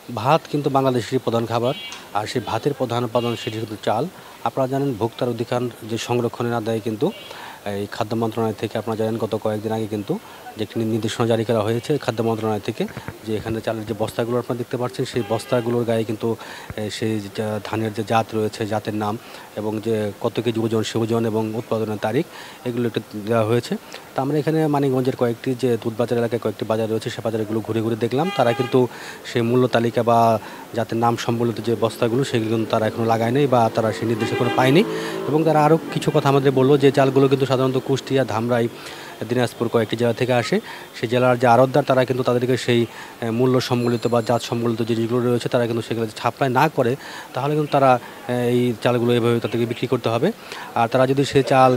ভাত কিন্তু বাংলাদেশের প্রধান খাবার, আর সেই ভাতের প্রধান উপাদান সেটি কিন্তু চাল। আপনারা জানেন ভোক্তার অধিকার যে সংরক্ষণের আদায়ে কিন্তু এই খাদ্য মন্ত্রণালয় থেকে আপনারা জানেন গত কয়েকদিন আগে কিন্তু যে একটি নির্দেশনা জারি করা হয়েছে খাদ্য মন্ত্রণালয় থেকে, যে এখানে চালের যে বস্তাগুলো আপনারা দেখতে পাচ্ছেন সেই বস্তাগুলোর গায়ে কিন্তু সেই ধানের যে জাত রয়েছে, জাতের নাম এবং যে কত কেজি ওজন, সে ওজন এবং উৎপাদনের তারিখ এগুলো একটু দেওয়া হয়েছে। তো আমরা এখানে মানিকগঞ্জের কয়েকটি যে দুধবাজার এলাকায় কয়েকটি বাজার রয়েছে সে বাজারগুলো ঘুরে ঘুরে দেখলাম। তারা কিন্তু সেই মূল্য তালিকা বা যাতে নাম সম্বলিত যে বস্তাগুলো সেগুলো কিন্তু তারা এখনও লাগায় নাই বা তারা সেই নির্দেশ এখনও পায়নি। এবং তারা আরও কিছু কথা আমাদের বললো যে চালগুলো কিন্তু সাধারণত কুষ্টিয়া, ধামরাই, দিনাজপুর কয়েকটি জেলা থেকে আসে। সেই জেলার যে আড়তদার তারা কিন্তু তাদেরকে সেই মূল্য সম্বলিত বা জাত সম্বলিত যে যেগুলো রয়েছে তারা কিন্তু সেগুলো ছাপ্লাই না করে তাহলে কিন্তু তারা এই চালগুলো এভাবে তাদেরকে বিক্রি করতে হবে। আর তারা যদি সেই চাল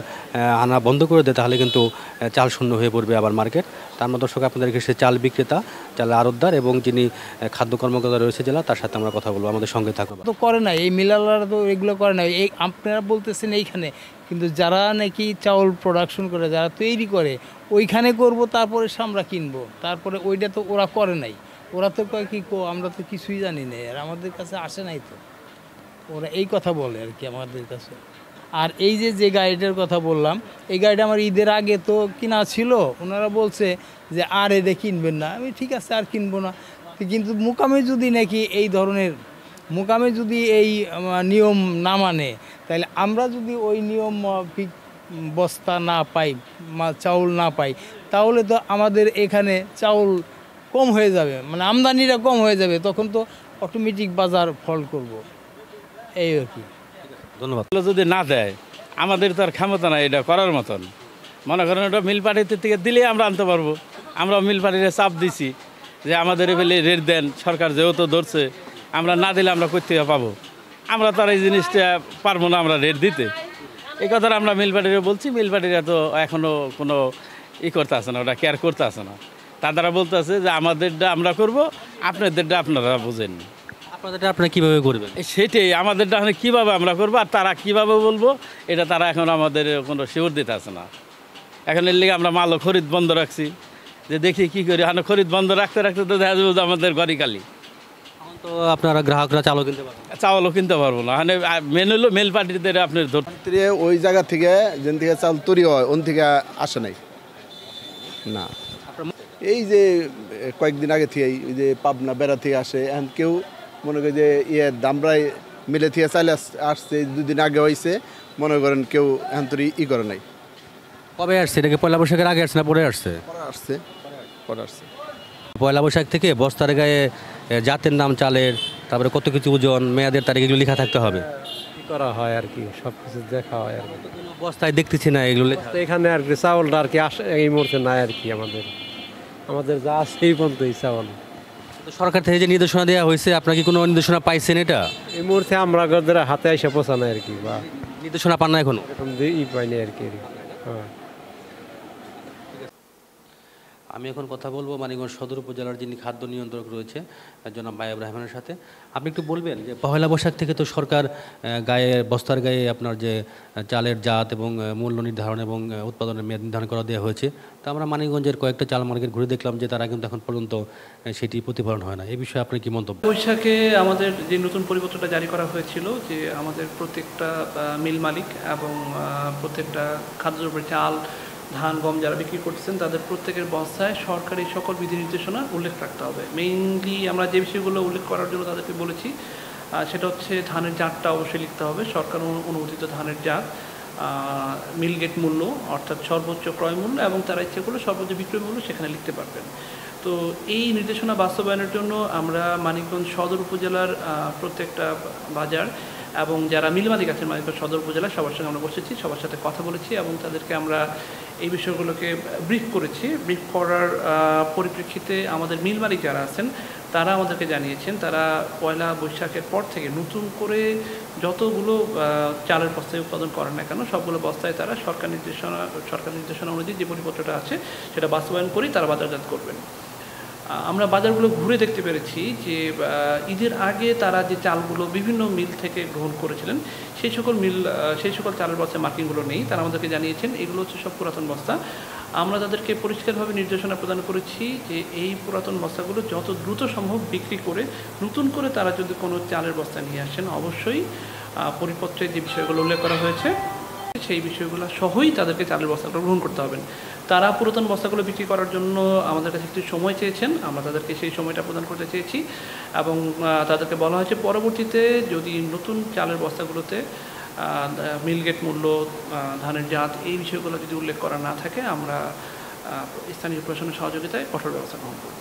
আনা বন্ধ করে দেয় তাহলে কিন্তু চাল শূন্য হয়ে পড়বে আবার মার্কেট। তার মধ্যে দর্শক আপনাদেরকে সে চাল বিক্রেতা, চাল আড়তদার এবং যিনি খাদ্য কর্মকর্তা রয়েছে জেলা, তার সাথে আমরা কথা বলবো। আমাদের সঙ্গে থাকবো। তো করে না, এই মিলাররা তো এগুলো করে না। এই আপনারা বলতেছেন এইখানে, কিন্তু যারা নাকি চাউল প্রোডাকশন করে, যারা তৈরি করে ওইখানে করব, তারপরে আমরা কিনবো, তারপরে ওইটা তো ওরা করে নাই। ওরা তো কয় কি আমরা তো কিছুই জানি না, আর আমাদের কাছে আসে নাই তো। ওরা এই কথা বলে আর কি আমাদের কাছে। আর এই যে গাড়িটার কথা বললাম, এই গাড়িটা আমার ঈদের আগে তো কিনা ছিল। ওনারা বলছে যে আর এটা কিনবেন না। আমি ঠিক আছে, আর কিনবো না। কিন্তু মুকামে যদি নাকি এই ধরনের মুকামে যদি এই নিয়ম না মানে, তাহলে আমরা যদি ওই নিয়ম বস্তা না পাই, চাউল না পাই, তাহলে তো আমাদের এখানে চাউল কম হয়ে যাবে, মানে আমদানিটা কম হয়ে যাবে। তখন তো অটোমেটিক বাজার ফল করব, এই আর কি। ধন্যবাদ। যদি না দেয় আমাদের তো আর ক্ষমতা নাই এটা করার মতন। মনে করেন ওটা মিল পার্টিতে থেকে দিলে আমরা আনতে পারবো। আমরা মিল পার্টিতে চাপ দিছি যে আমাদের এবেলে রেট দেন, সরকার যেহেতু ধরছে, আমরা না দিলে আমরা কই থেকে পাবো? আমরা তার এই জিনিসটা পারবো না আমরা রেট দিতে। এই কথাটা আমরা মিল পার্টিরে বলছি। মিল পার্টিরা তো এখনও কোনো করতে আসে না, ওটা কেয়ার করতে আসে না। তারা বলতে আছে যে আমাদেরটা আমরা করব, আপনাদেরটা আপনারা বুঝেন। আপনাদেরটা আপনারা কীভাবে করবেন? সেটাই, আমাদেরটা এখন কীভাবে আমরা করবো আর তারা কীভাবে বলবো এটা তারা এখন আমাদের কোনো শিওর দিতে আসে না। এখন এর লিগে আমরা মালও খরিদ বন্ধ রাখছি, যে দেখি কী করি। এখন খরিদ বন্ধ রাখতে রাখতে তো দেখা যাবে আমাদের গড়ি কালি। এখন তো আপনারা গ্রাহকরা চালও কিনতে পারবেন, চাউলও কিনতে পারবো না। মানে মেন হলো মেল পার্টিদের আপনার ধরতে ওই জায়গা থেকে যেন থেকে চাল তৈরি হয় ওন থেকে আসে নাই না। এই যে কয়েকদিন আগে থেকে এই যে পাবনা বেড়া থেকে আসে, এখন কেউ মনে করে যে দামরাই মিলে থেকে চাইলে আসছে, দুদিন আগে হয়েছে, মনে করেন কেউ এখন তো করে নাই। কবে আসছে? এটাকে পয়লা বৈশাখের আগে আসছে না পরে আসছে? পরে আসছে। পয়লা বৈশাখ থেকে বস্তার গায়ে জাতের নাম, চালের, তারপরে কত কিছু ওজন, মেয়াদের তারিখ এগুলো লেখা থাকতে হবে। কি করা হয় আর কি, সব কিছু দেখা হয় আর কি। বস্তায় দেখতেছি না এগুলো লেখা। এখানে আর কি চাউলটা আর কি আসে এই মুহূর্তে নাই আর কি। আমাদের যা আছে এই পর্যন্ত এই চাউল। সরকার থেকে যে নির্দেশনা দেওয়া হয়েছে, আপনার কি কোনো নির্দেশনা পাইছেন? এটা এই মুহূর্তে আমরা হাতে এসে পৌঁছা নাই আর কি, বা নির্দেশনা পান না এখনো? এরকম পাইনি আর কি। হ্যাঁ, আমি এখন কথা বলবো মানিকগঞ্জ সদর উপজেলার যিনি খাদ্য নিয়ন্ত্রক রয়েছে জনাব মায়াব রহমানের সাথে। আপনি একটু বলবেন যে পহেলা বৈশাখ থেকে তো সরকার বস্তার গায়ে আপনার যে চালের জাত এবং মূল্য নির্ধারণ এবং উৎপাদনের মেয়াদ নির্ধারণ করা দেওয়া হয়েছে। তা আমরা মানিকগঞ্জের কয়েকটা চাল মার্কেট ঘুরে দেখলাম যে তারা কিন্তু এখন পর্যন্ত সেটি প্রতিফলন হয় না। এই বিষয়ে আপনি কি মন্তব্য? বৈশাখে আমাদের যে নতুন পরিপত্রটা জারি করা হয়েছিল, যে আমাদের প্রত্যেকটা মিল মালিক এবং প্রত্যেকটা খাদ্যদ্রব্যের চাল, ধান, গম যারা বিক্রি করতেছেন তাদের প্রত্যেকের বস্তায় সরকারি সকল বিধি নির্দেশনা উল্লেখ রাখতে হবে। মেইনলি আমরা যে বিষয়গুলো উল্লেখ করার জন্য তাদেরকে বলেছি সেটা হচ্ছে ধানের জাতটা অবশ্যই লিখতে হবে, সরকার অনুমোদিত ধানের জাত, মিল গেট মূল্য অর্থাৎ সর্বোচ্চ ক্রয় মূল্য, এবং তারা ইচ্ছে করলে সর্বোচ্চ বিক্রয় মূল্য সেখানে লিখতে পারবেন। তো এই নির্দেশনা বাস্তবায়নের জন্য আমরা মানিকগঞ্জ সদর উপজেলার প্রত্যেকটা বাজার এবং যারা মিল মালিক আছেন মানিকগঞ্জ সদর উপজেলা সবার সঙ্গে আমরা বসেছি, সবার সাথে কথা বলেছি এবং তাদেরকে আমরা এই বিষয়গুলোকে ব্রিফ করেছি। ব্রিফ করার পরিপ্রেক্ষিতে আমাদের মিল মালিক যারা আছেন তারা আমাদেরকে জানিয়েছেন তারা পয়লা বৈশাখের পর থেকে নতুন করে যতগুলো চালের বস্তায় উৎপাদন করেন না কেন সবগুলো বস্তায় তারা সরকার নির্দেশনা অনুযায়ী যে পরিপত্রটা আছে সেটা বাস্তবায়ন করেই তারা বাজারজাত করবেন। আমরা বাজারগুলো ঘুরে দেখতে পেরেছি যে ঈদের আগে তারা যে চালগুলো বিভিন্ন মিল থেকে গ্রহণ করেছিলেন সেই সকল চালের বস্তায় মার্কিংগুলো নেই। তারা আমাদেরকে জানিয়েছেন এগুলো হচ্ছে সব পুরাতন বস্তা। আমরা তাদেরকে পরিষ্কারভাবে নির্দেশনা প্রদান করেছি যে এই পুরাতন বস্তাগুলো যত দ্রুত সম্ভব বিক্রি করে নতুন করে তারা যদি কোনো চালের বস্তা নিয়ে আসেন, অবশ্যই পরিপত্রে যে বিষয়গুলো উল্লেখ করা হয়েছে সেই বিষয়গুলো সহই তাদেরকে চালের বস্তাগুলো গ্রহণ করতে হবেন। তারা পুরাতন বস্তাগুলো বিক্রি করার জন্য আমাদের কাছে একটু সময় চেয়েছেন, আমরা তাদেরকে সেই সময়টা প্রদান করতে চেয়েছি এবং তাদেরকে বলা হয়েছে পরবর্তীতে যদি নতুন চালের বস্তাগুলোতে মিলগেট মূল্য, ধানের জাত এই বিষয়গুলো যদি উল্লেখ করা না থাকে, আমরা স্থানীয় প্রশাসনের সহযোগিতায় কঠোর ব্যবস্থা গ্রহণ করব।